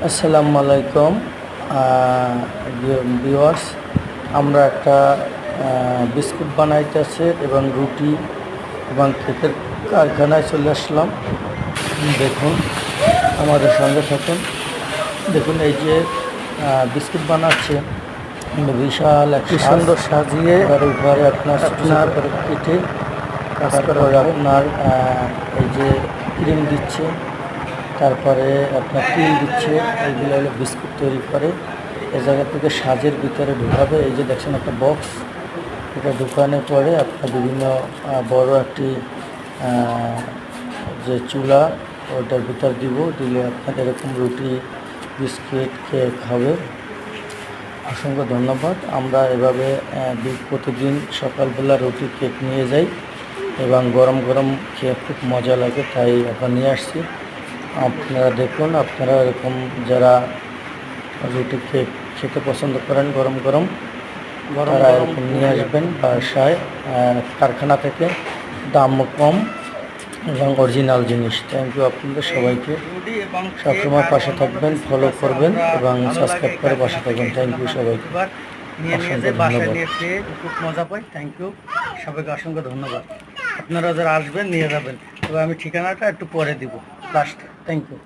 আসসালামু আলাইকুম ভিউয়ার্স। আমরা একটা বিস্কুট বানাইতেছে এবং রুটি এবং কেকের কারখানায় চলে আসলাম। দেখুন, আমাদের সঙ্গে থাকুন। দেখুন, এই যে বিস্কুট বানাচ্ছে, বিশাল এক সুন্দর সাজিয়ে উপরে আপনার কেটে তারপরে আপনার এই যে ক্রিম দিচ্ছে, তারপরে আপনার তিল দিচ্ছে। এইগুলো হলো বিস্কুট তৈরি করে। এই জায়গা থেকে সাজের ভিতরে ঢুকাবে। এই যে দেখছেন একটা বক্স, এটা ঢুকানো পরে আপনার বিভিন্ন বড় একটি যে চুলা, ওটার ভিতর দিলে আপনার এরকম রুটি বিস্কিট কেক হবে। অসংখ্য ধন্যবাদ। আমরা এভাবে প্রতিদিন সকালবেলা রুটি কেক নিয়ে যাই এবং গরম গরম খেয়ে খুব মজা লাগে, তাই এখন নিয়ে আসছি। আপনারা দেখুন, আপনারা এরকম যারা রুটি কেক খেতে পছন্দ করেন গরম গরম, তারা এরকম নিয়ে আসবেন বাসায়। কারখানা থেকে দামও কম এবং অরিজিনাল জিনিস। থ্যাংক ইউ আপনাদের সবাইকে। সবসময় পাশে থাকবেন, ফলো করবেন এবং সাবস্ক্রাইব করে পাশে থাকবেন। থ্যাংক ইউ সবাইকে, অসংখ্য ধন্যবাদ। খুব মজা পাই। থ্যাংক ইউ সবাইকে, অসংখ্য ধন্যবাদ। আপনারা যারা আসবেন নিয়ে যাবেন, তবে আমি ঠিকানাটা একটু পরে দিব লাস্টে। Thank you.